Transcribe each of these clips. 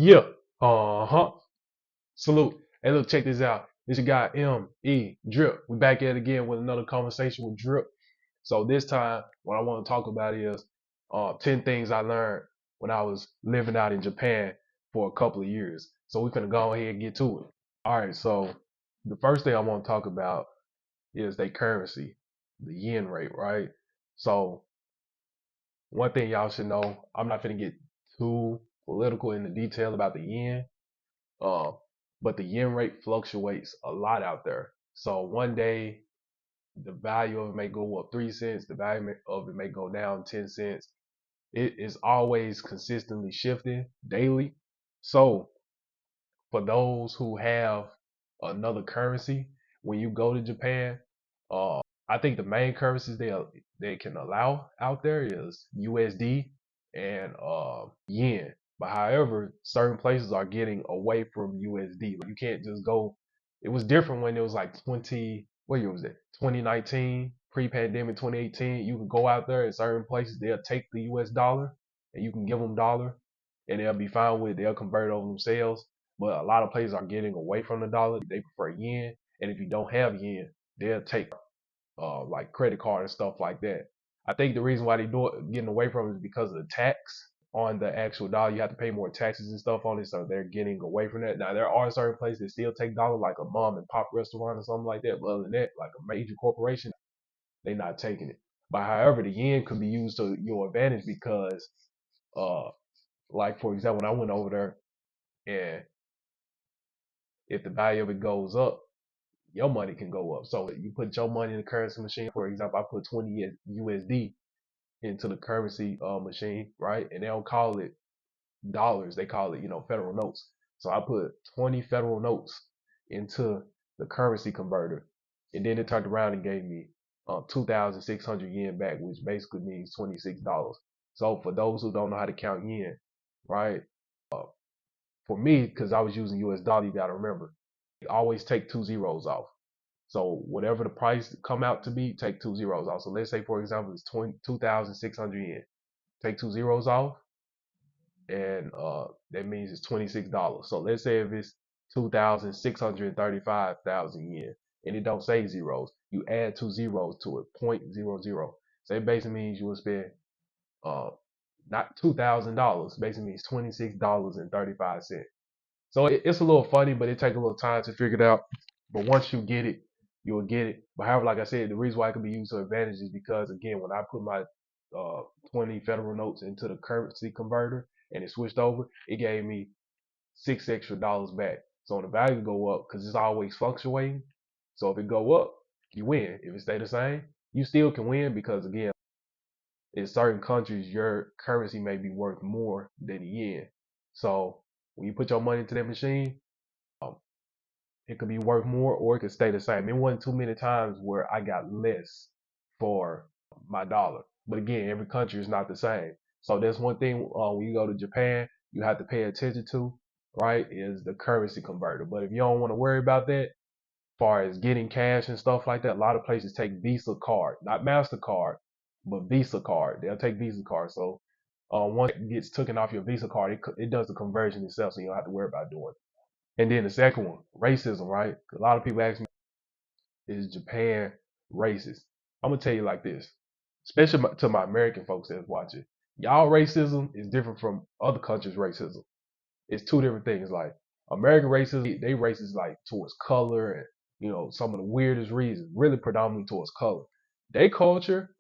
Yeah. Uh-huh. Salute. Hey, look, check this out. This your guy M.E. Drip. We back at it again with another conversation with Drip. So this time, what I want to talk about is 10 things I learned when I was living out in Japan for a couple of years. So we're gonna go ahead and get to it. All right, so the first thing I want to talk about is their currency, the yen rate, right? So one thing y'all should know, I'm not gonna get too political in the detail about the yen. Uh, but the yen rate fluctuates a lot out there. So one day the value of it may go up 3 cents, the value of it may go down 10 cents. It is always consistently shifting daily. So for those who have another currency, when you go to Japan, I think the main currencies they can allow out there is USD and yen. But however, certain places are getting away from USD. You can't just go. It was different when it was like what year was that? 2019, pre-pandemic 2018. You can go out there in certain places, they'll take the US dollar and you can give them dollar and they'll be fine with it. They'll convert it over themselves. But a lot of places are getting away from the dollar. They prefer yen. And if you don't have yen, they'll take like credit card and stuff like that. I think the reason why they do it, getting away from it is because of the tax on the actual dollar. You have to pay more taxes and stuff on it, so they're getting away from that. Now there are certain places that still take dollar, like a mom and pop restaurant or something like that. But other than that, like a major corporation, they're not taking it. But however, the yen could be used to your advantage because, uh, like for example, when I went over there, and if the value of it goes up, your money can go up. So you put your money in the currency machine. For example, I put 20 USD into the currency machine, right? And they don't call it dollars; they call it, federal notes. So I put 20 federal notes into the currency converter, and then it turned around and gave me 2,600 yen back, which basically means $26. So for those who don't know how to count yen, right? Uh, for me, because I was using US dollar, you got to remember, always take two zeros off. So whatever the price come out to be, take two zeros off. So let's say, for example, it's 2,600 yen. Take two zeros off, and that means it's $26. So let's say if it's 2,635,000 yen, and it don't say zeros, you add two zeros to it, 0.00. So it basically means you will spend uh, not $2,000. Basically means $26.35. So it's a little funny, but it takes a little time to figure it out. But once you get it, you'll get it. But however, like I said, the reason why it can be used to advantage is because, again, when I put my 20 federal notes into the currency converter and it switched over, it gave me $6 extra back. So the value go up because it's always fluctuating. So if it go up, you win. If it stay the same, you still can win because, again, in certain countries, your currency may be worth more than the yen. So when you put your money into that machine, um, it could be worth more or it could stay the same. It wasn't too many times where I got less for my dollar. But again, every country is not the same. So that's one thing when you go to Japan, you have to pay attention to, right, is the currency converter. But if you don't want to worry about that, as far as getting cash and stuff like that, a lot of places take Visa card, not MasterCard, but Visa card. They'll take Visa card. So once it gets taken off your Visa card, it does the conversion itself, so you don't have to worry about doing it. And then the second one, racism, right? A lot of people ask me, is Japan racist? I'm gonna tell you like this, especially to my American folks that's watching. Y'all racism is different from other countries' racism. It's two different things. Like American racism, they racist like towards color and some of the weirdest reasons, really predominantly towards color. They culture,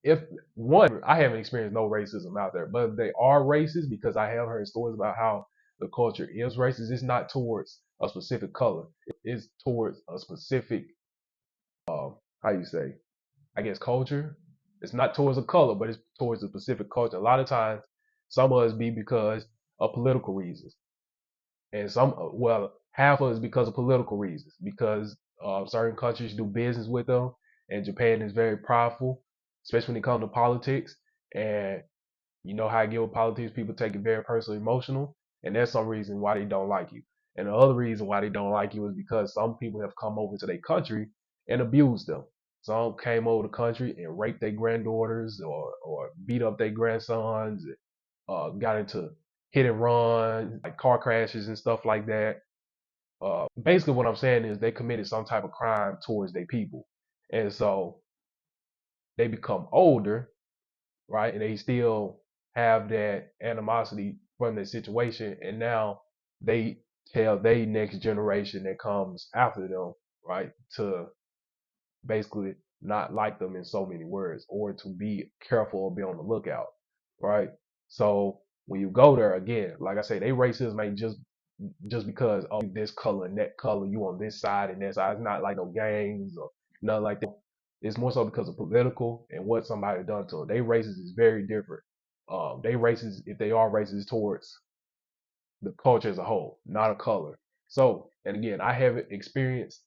if one, I haven't experienced no racism out there, but they are racist because I have heard stories about how the culture is racist. It's not towards a specific color. It's towards a specific, how you say, I guess culture. It's not towards a color, but it's towards a specific culture. A lot of times, some of us be because of political reasons, and half of us because of political reasons, because certain countries do business with them, and Japan is very powerful, especially when it comes to politics. And you know how I get with politics, people take it very personal, emotional, and that's some reason why they don't like you. And the other reason why they don't like you is because some people have come over to their country and abused them. Some came over the country and raped their granddaughters or beat up their grandsons, got into hit and run, like car crashes and stuff like that. Basically, what I'm saying is they committed some type of crime towards their people, and so they become older, right? And they still have that animosity from the situation, and now they tell they next generation that comes after them, right, to basically not like them in so many words, or to be careful or be on the lookout, right? So when you go there again, like I say, they racism ain't just because this color and that color, you on this side and that side. It's not like no gangs or nothing like that. It's more so because of political and what somebody done to them. They racist is very different. They racist if they are racist towards the culture as a whole, not a color. So, and again, I haven't experienced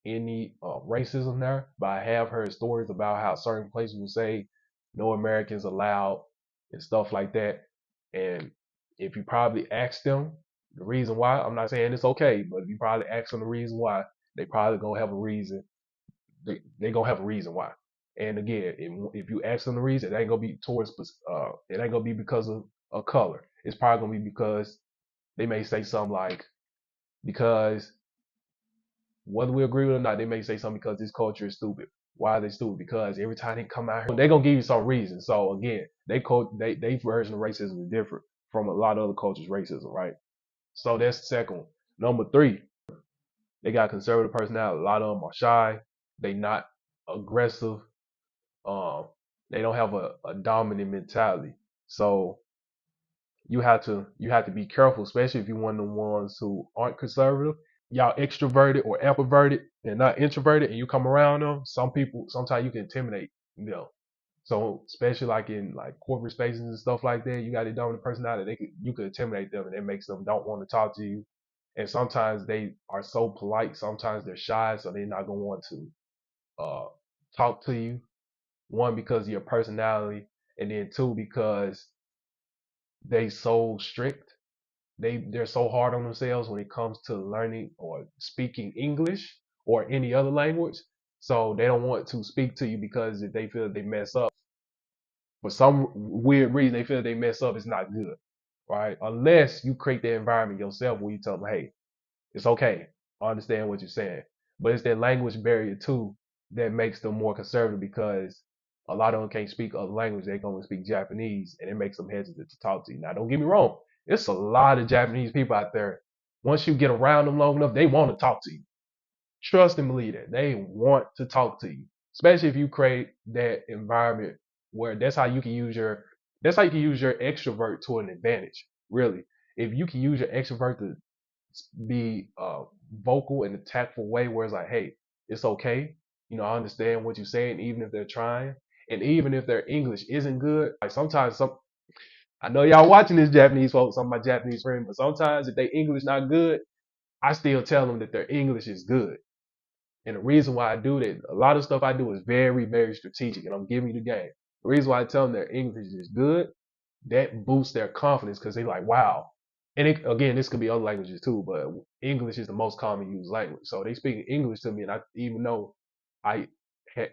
any racism there, but I have heard stories about how certain places will say no Americans allowed and stuff like that. And if you probably ask them the reason why, I'm not saying it's okay, but if you probably ask them the reason why, they probably gonna have a reason. They gonna have a reason why. And again, if you ask them the reason, it ain't gonna be towards it ain't gonna be because of a color. It's probably gonna be because they may say something like, because whether we agree with it or not, they may say something because this culture is stupid. Why are they stupid? Because every time they come out here, they're gonna give you some reason. So again, they version of racism is different from a lot of other cultures' racism, right? So that's the second one. Number three, they got conservative personality. A lot of them are shy. They not aggressive. Um, they don't have a dominant mentality. So you have to be careful, especially if you're one of the ones who aren't conservative. Y'all extroverted or ambiverted and not introverted, and you come around them. Some people sometimes you can intimidate them. So especially like in like corporate spaces and stuff like that, you got a dominant personality. You could intimidate them, and it makes them don't want to talk to you. And sometimes they are so polite. Sometimes they're shy, so they're not gonna want to uh, talk to you. One, because of your personality, and then two, because they so strict. They're so hard on themselves when it comes to learning or speaking English or any other language. So they don't want to speak to you because if they feel they mess up for some weird reason, they feel they mess up, it's not good, right? Unless you create the environment yourself where you tell them, hey, it's okay. I understand what you're saying. But it's that language barrier too that makes them more conservative because a lot of them can't speak other language. They can only speak Japanese and it makes them hesitant to talk to you. Now, don't get me wrong. It's a lot of Japanese people out there. Once you get around them long enough, they want to talk to you. Trust and believe that. They want to talk to you. Especially if you create that environment where that's how you can use your extrovert to an advantage, really. If you can use your extrovert to be vocal in a tactful way where it's like, hey, it's okay. I understand what you're saying, even if they're trying. And even if their English isn't good, like sometimes I know y'all watching this Japanese folks, some of my Japanese friends, but sometimes if their English not good, I still tell them that their English is good. And the reason why I do that, a lot of stuff I do is very, very strategic, and I'm giving you the game. The reason why I tell them their English is good, that boosts their confidence because they're like, wow. And again, this could be other languages too, but English is the most common used language. So they speak English to me, and even though I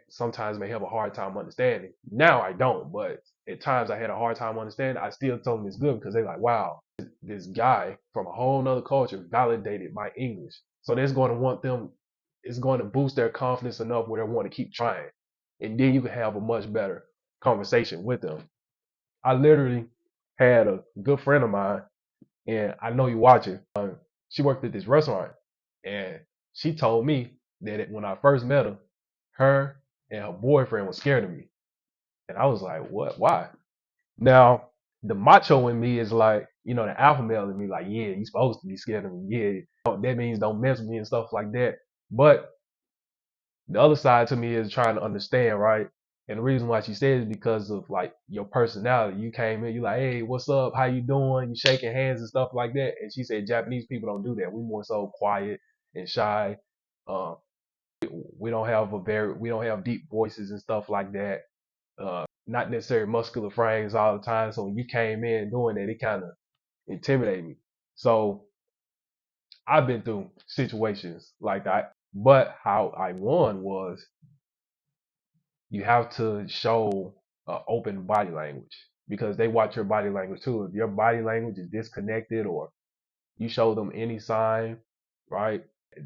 sometimes may have a hard time understanding, now I don't, but at times I had a hard time understanding. I still tell them it's good because they're like, wow, this guy from a whole nother culture validated my English. So that's going to want them, it's going to boost their confidence enough where they want to keep trying. And then you can have a much better conversation with them. I literally had a good friend of mine, and I know you watching. She worked at this restaurant, and she told me that when I first met her and her boyfriend was scared of me, and I was like, "What? Why?" Now, the macho in me is like, the alpha male in me, like, yeah, you supposed to be scared of me. Yeah, that means don't mess with me and stuff like that. But the other side to me is trying to understand, right? And the reason why she said is because of like your personality. You came in, you like, hey, what's up? How you doing? You shaking hands and stuff like that. And she said Japanese people don't do that. We more so quiet and shy. Uh, we don't have deep voices and stuff like that. Not necessarily muscular frames all the time. So when you came in doing that, it kind of intimidated me. So I've been through situations like that. But how I won was you have to show open body language. because they watch your body language too. If your body language is disconnected or you show them any sign, right,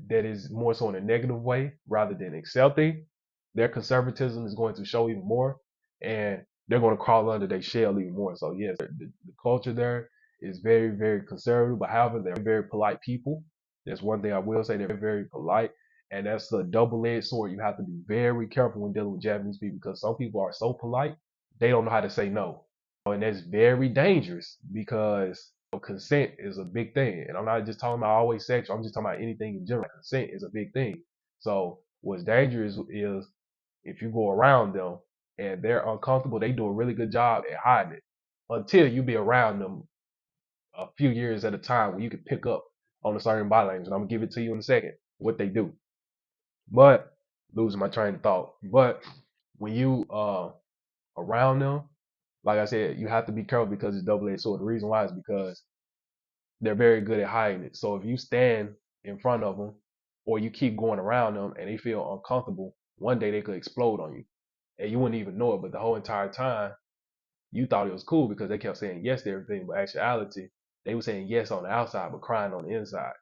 that is more so in a negative way rather than accepting, their conservatism is going to show even more, and they're going to crawl under their shell even more. So yes, the culture there is very, very conservative, but however, they're very polite people. That's one thing I will say. They're very polite, and that's a double-edged sword. You have to be very careful when dealing with Japanese people because some people are so polite, they don't know how to say no. And that's very dangerous because consent is a big thing. And I'm not just talking about always sex, I'm just talking about anything in general. Consent is a big thing. So what's dangerous is if you go around them and they're uncomfortable, they do a really good job at hiding it until you be around them a few years at a time where you can pick up on a certain body language. And I'm gonna give it to you in a second what they do. But losing my train of thought. But when you around them, like I said, you have to be careful because it's double-edged sword. The reason why is because they're very good at hiding it. So if you stand in front of them or you keep going around them and they feel uncomfortable, one day they could explode on you and you wouldn't even know it. But the whole entire time you thought it was cool because they kept saying yes to everything. But actuality, they were saying yes on the outside, but crying on the inside.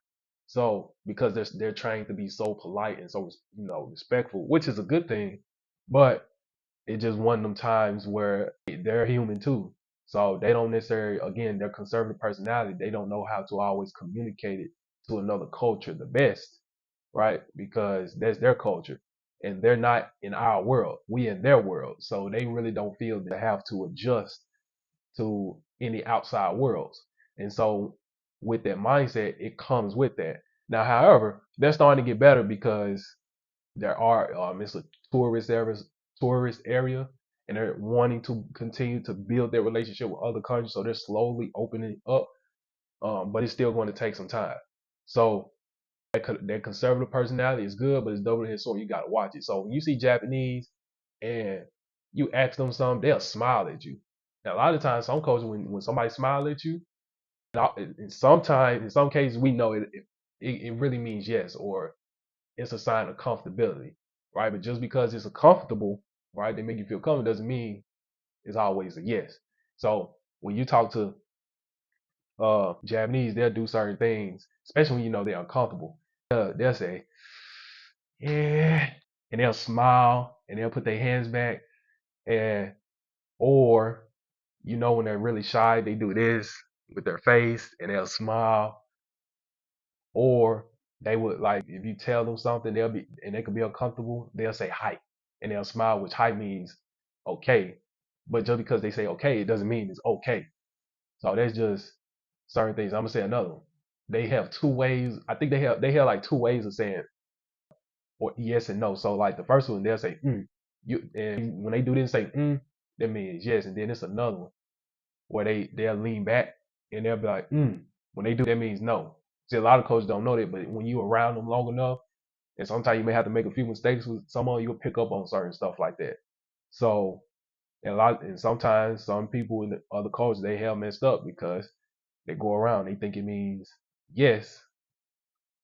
So because they're trained to be so polite and so respectful, which is a good thing, but it's just one of them times where they're human too. So they don't necessarily, again, their conservative personality, they don't know how to always communicate it to another culture the best, right? Because that's their culture. And they're not in our world. We in their world. So they really don't feel they have to adjust to any outside worlds. And so with that mindset, it comes with that. Now, however, they're starting to get better because there are it's a tourist area, and they're wanting to continue to build their relationship with other countries. So they're slowly opening up, but it's still going to take some time. So that conservative personality is good, but it's double-edged sword. You got to watch it. So when you see Japanese and you ask them something, they'll smile at you. Now a lot of times, some cultures when somebody smiles at you, and sometimes in some cases we know it really means yes, or it's a sign of comfortability, right? But just because it's a comfortable, right, they make you feel comfortable doesn't mean it's always a yes. So when you talk to Japanese, they'll do certain things, especially when you know they're uncomfortable. They'll say, yeah, and they'll smile and they'll put their hands back, and or when they're really shy, they do this with their face and they'll smile, or they would, like, if you tell them something, they could be uncomfortable, they'll say hi and they'll smile, which hi means okay. But just because they say okay, it doesn't mean it's okay. So that's just certain things. I'm gonna say another one. They have two ways. I think they have like two ways of saying or yes and no. So like the first one, they'll say and when they do this, say that means yes, and then it's another one where they'll lean back and they'll be like when they do that means no. See, a lot of coaches don't know that, but when you around them long enough, and sometimes you may have to make a few mistakes with someone, you'll pick up on certain stuff like that. So and sometimes some people in the other cultures, they have messed up because they go around, they think it means yes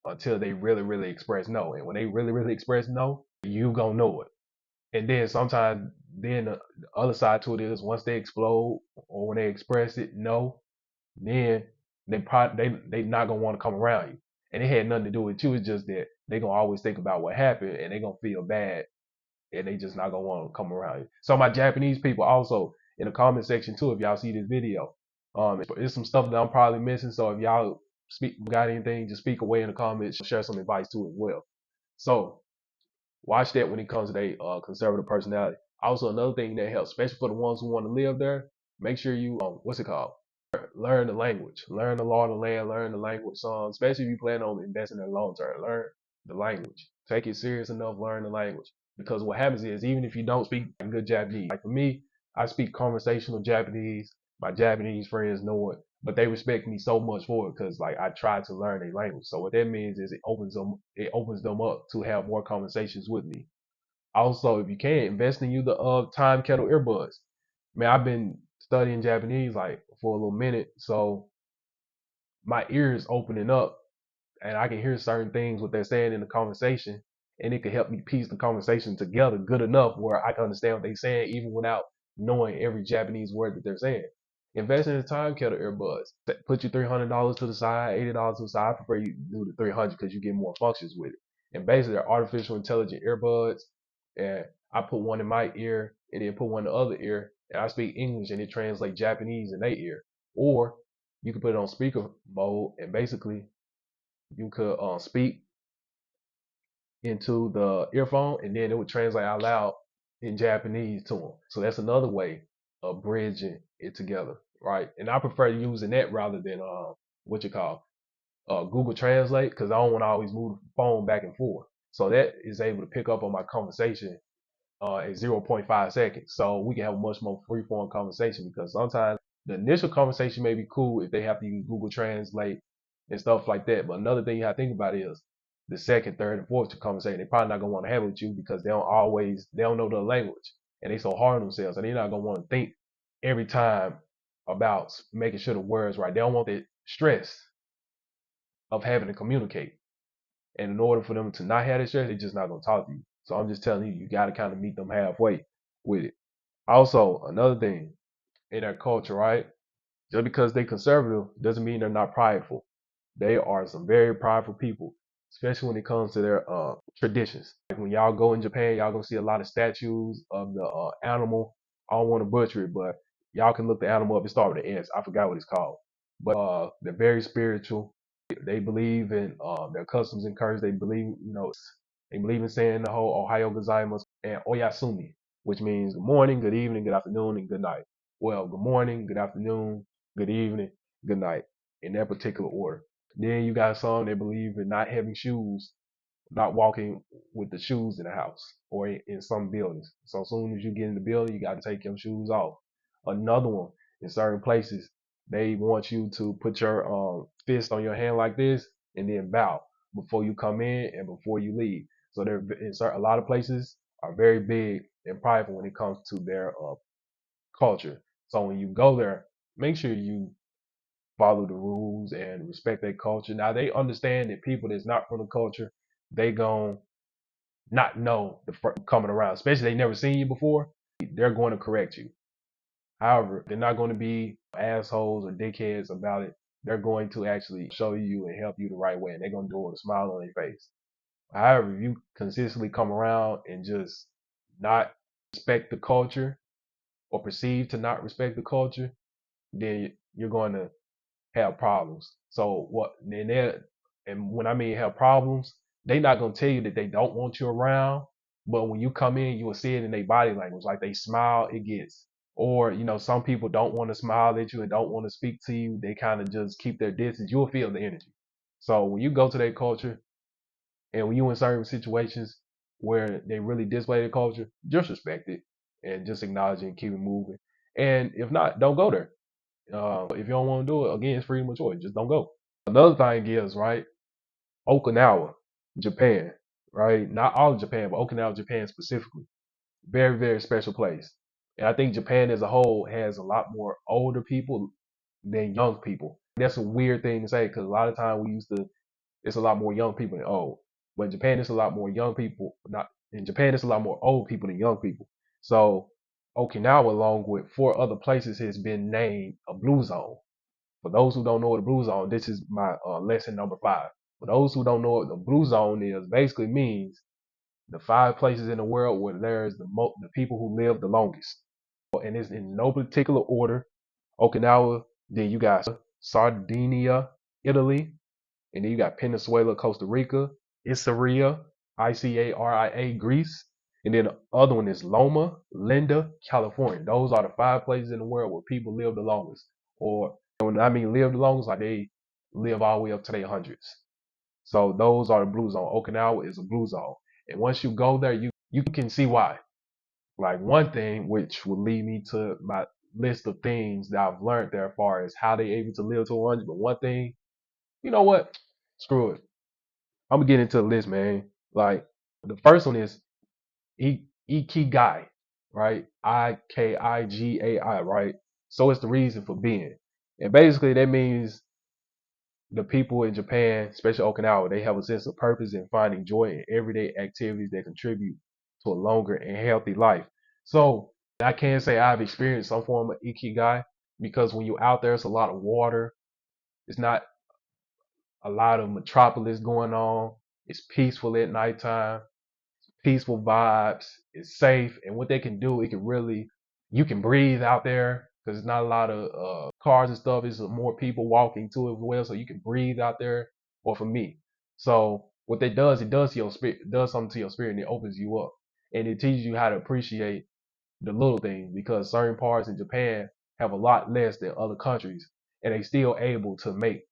until they really, really express no. And when they really, really express no, you gonna know it. And then sometimes then the other side to it is once they explode or when they express it no, then they not gonna want to come around you. And it had nothing to do with you. It's just that they gonna always think about what happened and they gonna feel bad and they just not gonna want to come around you. So my Japanese people also in the comment section too, if y'all see this video, it's some stuff that I'm probably missing. So if y'all got anything, just speak away in the comments, share some advice too as well. So watch that when it comes to their conservative personality. Also, another thing that helps, especially for the ones who want to live there, make sure you what's it called? Learn the language, learn the law of the land, learn the language. Especially if you plan on investing in the long term, learn the language. Take it serious enough, learn the language. Because what happens is, even if you don't speak good Japanese, like for me, I speak conversational Japanese. My Japanese friends know it, but they respect me so much for it because like I try to learn their language. So what that means is it opens them up to have more conversations with me. Also, if you can, invest in you the Time Kettle earbuds. Man, I've been studying Japanese like for a little minute, so my ears opening up and I can hear certain things what they're saying in the conversation, and it can help me piece the conversation together good enough where I can understand what they're saying even without knowing every Japanese word that they're saying. Invest in the Time Kettle earbuds. Put your $300 to the side, $80 to the side. I prefer you do the 300 because you get more functions with it. And basically, they're artificial intelligent earbuds. And I put one in my ear and then put one in the other ear. And I speak English and it translates Japanese in their ear. Or you can put it on speaker mode and basically you could speak into the earphone and then it would translate out loud in Japanese to them. So that's another way of bridging it together, right? And I prefer using that rather than what you call Google Translate because I don't want to always move the phone back and forth. So that is able to pick up on my conversation at 0.5 seconds. So we can have a much more free form conversation because sometimes the initial conversation may be cool if they have to use Google Translate and stuff like that. But another thing you have to think about is the second, third, and fourth conversation. They're probably not gonna want to have it with you because they don't know the language and they so hard on themselves and they're not gonna want to think every time about making sure the words right. They don't want the stress of having to communicate. And in order for them to not have that stress, they're just not gonna talk to you. So I'm just telling you, you gotta kind of meet them halfway with it. Also, another thing in their culture, right? Just because they conservative doesn't mean they're not prideful. They are some very prideful people, especially when it comes to their traditions. Like when y'all go in Japan, y'all gonna see a lot of statues of the animal. I don't want to butcher it, but y'all can look the animal up. It starts with an S. I forgot what it's called. But they're very spiritual. They believe in their customs and curses. They believe, they believe in saying the whole Ohio gozaimasu and oyasumi, which means good morning, good evening, good afternoon, and good night. Well, good morning, good afternoon, good evening, good night, in that particular order. Then you got some that believe in not having shoes, not walking with the shoes in the house or in some buildings. So as soon as you get in the building, you got to take your shoes off. Another one, in certain places, they want you to put your fist on your hand like this and then bow before you come in and before you leave. So they're a lot of places are very big and prideful when it comes to their culture. So when you go there, make sure you follow the rules and respect their culture. Now they understand that people that's not from the culture, they gon' not know coming around, especially they never seen you before. They're going to correct you. However, they're not going to be assholes or dickheads about it. They're going to actually show you and help you the right way, and they're going to do it with a smile on their face. However, if you consistently come around and just not respect the culture or perceive to not respect the culture, then you're going to have problems. So what? And when I mean have problems, they not gonna tell you that they don't want you around, but when you come in, you will see it in their body language. Like they smile, it gets. Or some people don't want to smile at you and don't want to speak to you. They kind of just keep their distance. You'll feel the energy. So when you go to their culture and when you in certain situations where they really display their culture, just respect it and just acknowledge it and keep it moving. And if not, don't go there. If you don't want to do it, again, it's freedom of choice. Just don't go. Another thing is, right, Okinawa, Japan, right? Not all of Japan, but Okinawa, Japan specifically. Very, very special place. And I think Japan as a whole has a lot more older people than young people. That's a weird thing to say because a lot of time it's a lot more young people than old. But in Japan, it's a lot more young people. Not in Japan, it's a lot more old people than young people. So Okinawa, along with four other places, has been named a blue zone. For those who don't know what a blue zone, this is my lesson number 5. For those who don't know what the blue zone is, basically means the 5 places in the world where there's the people who live the longest. And it's in no particular order. Okinawa, then you got Sardinia, Italy, and then you got Venezuela, Costa Rica, Icaria, Icaria, Greece, and then the other one is Loma Linda, California. Those are the 5 places in the world where people live the longest. Or when I mean live the longest, like they live all the way up to their hundreds. So those are the blue zone. Okinawa is a blue zone. And once you go there, you can see why. Like one thing, which will lead me to my list of things that I've learned there as far as how they able to live to 100. But one thing, you know what? Screw it. I'm gonna get into the list, man. Like the first one is Ikigai, right? Ikigai, right? So it's the reason for being. And basically that means the people in Japan, especially Okinawa, they have a sense of purpose and finding joy in everyday activities that contribute to a longer and healthy life. So I can't say I've experienced some form of ikigai because when you're out there, it's a lot of water. It's not a lot of metropolis going on. It's peaceful at nighttime, peaceful vibes. It's safe, and what they can do, it can really, you can breathe out there because it's not a lot of cars and stuff. It's more people walking to it as well, so you can breathe out there. Or for me, so what that does, it does to your spirit, it does something to your spirit, and it opens you up, and it teaches you how to appreciate the little things because certain parts in Japan have a lot less than other countries, and they still able to make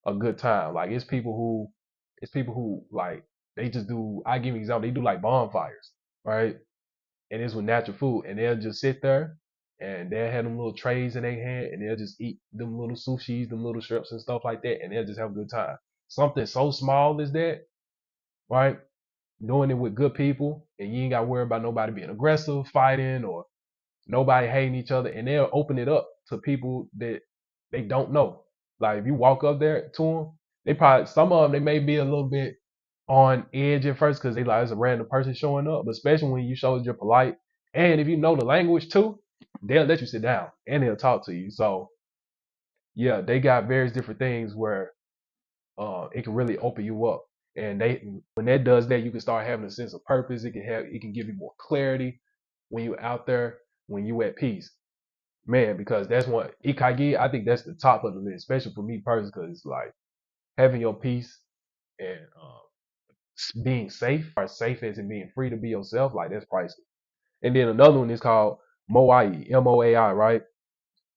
a good time. Like it's people who like they just do. I give you an example. They do like bonfires, right? And it's with natural food, and they'll just sit there and they'll have them little trays in their hand, and they'll just eat them little sushis, them little shrimps and stuff like that, and they'll just have a good time. Something so small as that, right? Doing it with good people, and you ain't got to worry about nobody being aggressive, fighting, or nobody hating each other, and they'll open it up to people that they don't know. Like if you walk up there to them, they probably some of them they may be a little bit on edge at first because they like it's a random person showing up, but especially when you show that you're polite and if you know the language too, they'll let you sit down and they'll talk to you. So yeah, they got various different things where it can really open you up. And they when that does that, you can start having a sense of purpose. It can give you more clarity when you're out there, when you at peace. Man, because that's one Ikagi, I think that's the top of the list, especially for me personally, because it's like having your peace and being safe, or safe as in being free to be yourself, like that's priceless. And then another one is called Moai, MOAI, right?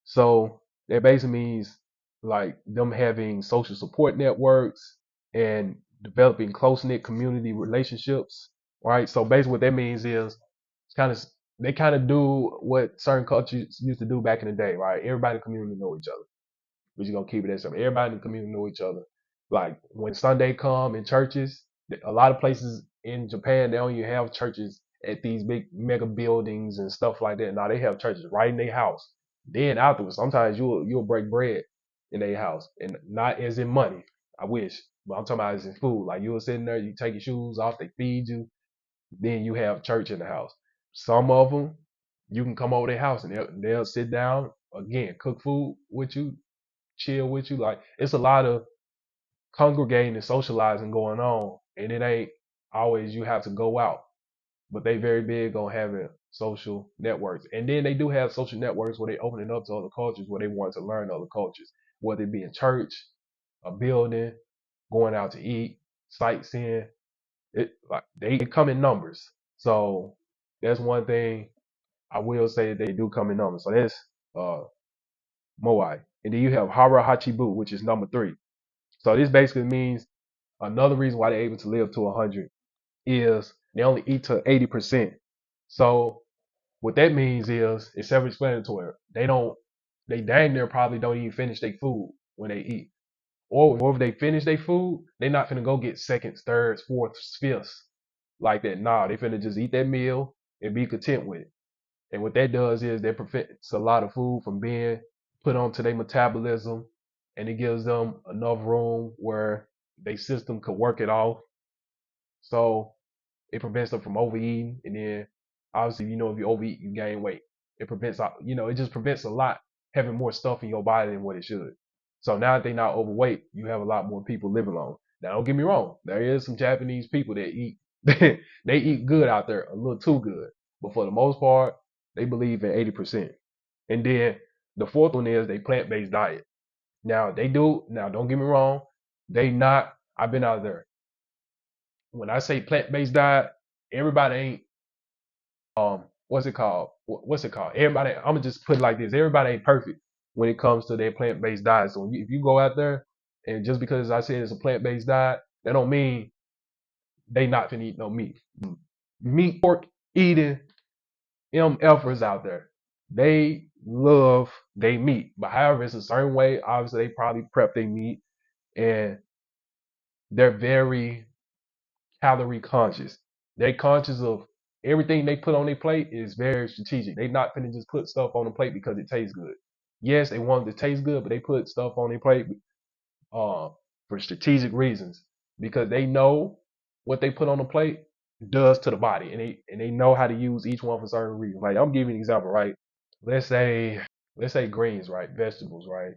So that basically means like them having social support networks and developing close knit community relationships, right? So basically what that means is it's kind of they kind of do what certain cultures used to do back in the day, right? Everybody in the community know each other. We're just gonna keep it that simple. Everybody in the community know each other. Like when Sunday come in churches, a lot of places in Japan they don't even have churches at these big mega buildings and stuff like that. Now they have churches right in their house. Then afterwards, sometimes you'll break bread in their house, and not as in money. I wish, but I'm talking about as in food. Like you'll sit in there, you take your shoes off, they feed you, then you have church in the house. Some of them, you can come over their house and they'll sit down again, cook food with you, chill with you. Like it's a lot of congregating and socializing going on, and it ain't always you have to go out. But they very big on having social networks, and then they do have social networks where they open it up to other cultures, where they want to learn other cultures, whether it be in church, a building, going out to eat, sightseeing. It like they come in numbers, so that's one thing I will say they do come in numbers. So that's uh Moai, and then you have Hara Hachibu, which is number 3. So this basically means another reason why they're able to live to 100 is they only eat to 80%. So what that means is it's self-explanatory. They dang near probably don't even finish their food when they eat. Or if they finish their food, they not finna go get seconds, thirds, fourths, fifths like that. Nah, they finna just eat that meal and be content with it. And what that does is that prevents a lot of food from being put onto their metabolism, and it gives them enough room where their system could work it off. So it prevents them from overeating. And then obviously, if you overeat, you gain weight. It prevents, it just prevents a lot having more stuff in your body than what it should. So now that they're not overweight, you have a lot more people living long. Now, don't get me wrong. There is some Japanese people that eat, they eat good out there, a little too good. But for the most part, they believe in 80%. And then the fourth one is they plant-based diet. Now don't get me wrong. I've been out there. When I say plant-based diet, everybody ain't what's it called? What's it called? Everybody, I'm gonna just put it like this: everybody ain't perfect when it comes to their plant-based diet. So if you go out there and just because I said it's a plant-based diet, that don't mean they not gonna eat no meat. Meat, pork eating MFers out there, they love they meat, but however, it's a certain way. Obviously, they probably prep their meat, and they're very calorie conscious. They conscious of everything they put on their plate is very strategic. They not finna just put stuff on the plate because it tastes good. Yes, they want it to taste good, but they put stuff on their plate for strategic reasons because they know what they put on the plate. does to the body, and they know how to use each one for certain reasons. Like I'm giving you an example, right? Let's say let's say greens, right? Vegetables, right?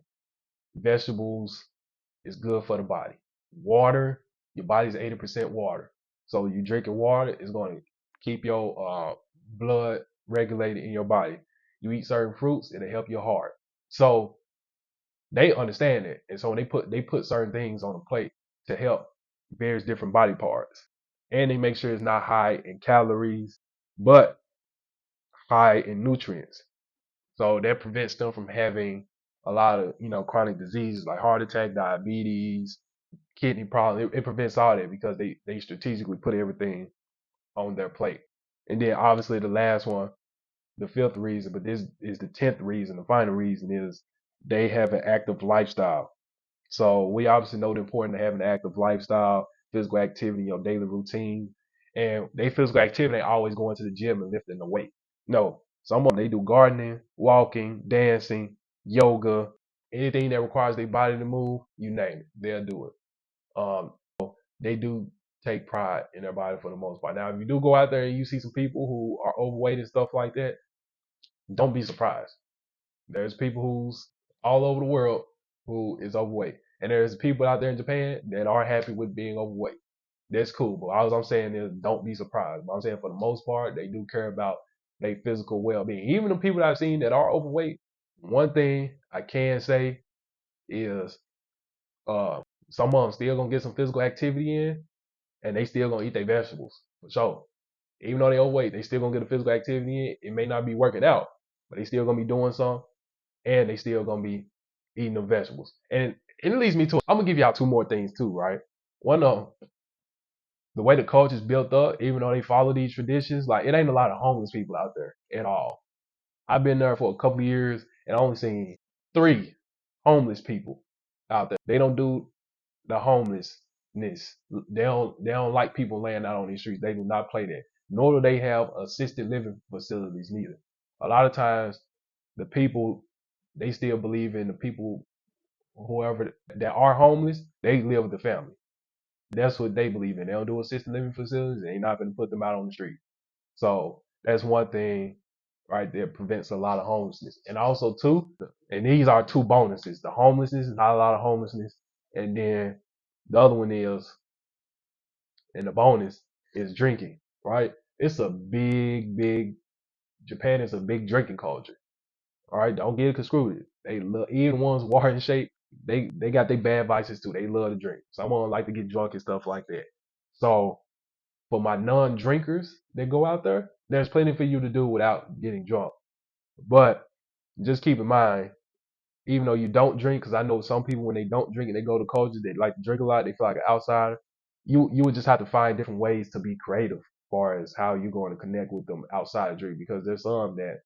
Vegetables is good for the body. Water, your body's 80% water. So you drinking water is going to keep your blood regulated in your body. You eat certain fruits, it'll help your heart. So they understand it, and so they put certain things on the plate to help various different body parts, and they make sure it's not high in calories, but high in nutrients. So that prevents them from having a lot of chronic diseases like heart attack, diabetes, kidney problems. It prevents all that because they strategically put everything on their plate. And then obviously the last one, the fifth reason, but this is the 10th reason, the final reason is they have an active lifestyle. So we obviously know the importance of having an active lifestyle, physical activity, your daily routine. And they physical activity ain't always going to the gym and lifting the weight. No. Some of them they do gardening, walking, dancing, yoga, anything that requires their body to move, you name it, they'll do it. They do take pride in their body for the most part. Now, if you do go out there and you see some people who are overweight and stuff like that, don't be surprised. There's people who's all over the world who is overweight, and there's people out there in Japan that are happy with being overweight. That's cool, but all I'm saying is don't be surprised. But I'm saying for the most part, they do care about their physical well-being. Even the people that I've seen that are overweight, one thing I can say is uh, some of them still gonna get some physical activity in, and they still gonna eat their vegetables for sure. Even though they overweight, they still gonna get a physical activity in. It may not be working out, but they still gonna be doing some, and they still gonna be eating the vegetables. And it leads me to I'm gonna give y'all two more things too, right? One of them, the way the culture is built up, even though they follow these traditions, like it ain't a lot of homeless people out there at all. I've been there for a couple of years and I only seen 3 homeless people out there. They don't do the homelessness. They don't like people laying out on these streets. They do not play that. Nor do they have assisted living facilities neither. A lot of times the people they still believe in the people whoever that are homeless, they live with the family. That's what they believe in. They don't do assisted living facilities. They ain't not gonna put them out on the street. So that's one thing right there prevents a lot of homelessness. And also too, and these are 2 bonuses. The homelessness, not a lot of homelessness, and then the other one is, and the bonus is drinking, right? It's a big Japan is a big drinking culture. All right, don't get it construed. They love even ones water in shape. They got their bad vices too. They love to drink. Some of them like to get drunk and stuff like that. So for my non-drinkers that go out there, there's plenty for you to do without getting drunk. But just keep in mind, even though you don't drink, because I know some people when they don't drink and they go to cultures they like to drink a lot, they feel like an outsider. You would just have to find different ways to be creative as far as how you're going to connect with them outside of drink, because there's some that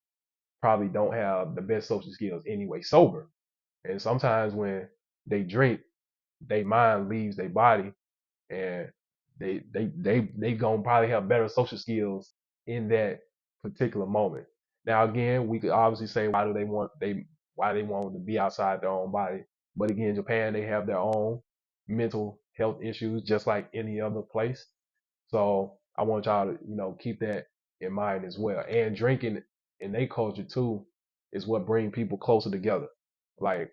probably don't have the best social skills anyway sober. And sometimes when they drink, their mind leaves their body, and they gonna probably have better social skills in that particular moment. Now again, we could obviously say why they want to be outside their own body, but again, Japan they have their own mental health issues just like any other place. So I want y'all to keep that in mind as well. And drinking in their culture too is what bring people closer together. Like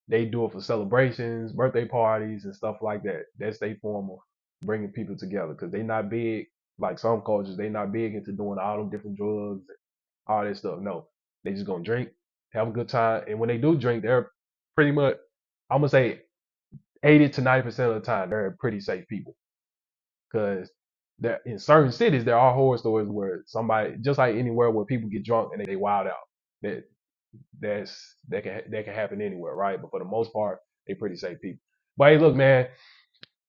they do it for celebrations, birthday parties, and stuff like that. That's their form of bringing people together because they not big like some cultures. They not big into doing all them different drugs, all that stuff. No, they just gonna drink, have a good time, and when they do drink, they're pretty much I'm gonna say 80 to 90% of the time they're pretty safe people because there in certain cities there are horror stories where somebody just like anywhere where people get drunk and they wild out. That that can happen anywhere, right? But for the most part, they pretty safe people. But hey, look, man,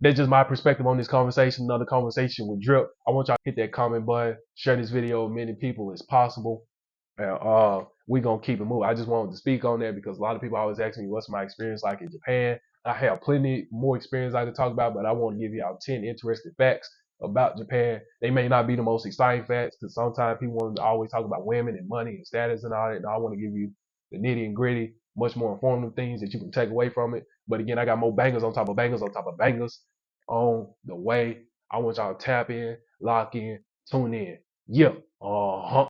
that's just my perspective on this conversation. Another conversation with Drip. I want y'all to hit that comment button, share this video with many people as possible. And we gonna keep it moving. I just wanted to speak on that because a lot of people always ask me what's my experience like in Japan. I have plenty more experience I can talk about, but I want to give y'all 10 interesting facts about Japan. They may not be the most exciting facts because sometimes people want to always talk about women and money and status and all that. And I want to give you the nitty and gritty, much more informative things that you can take away from it. But again, I got more bangers on top of bangers on top of bangers on the way. I want y'all to tap in, lock in, tune in. Yeah. Uh huh.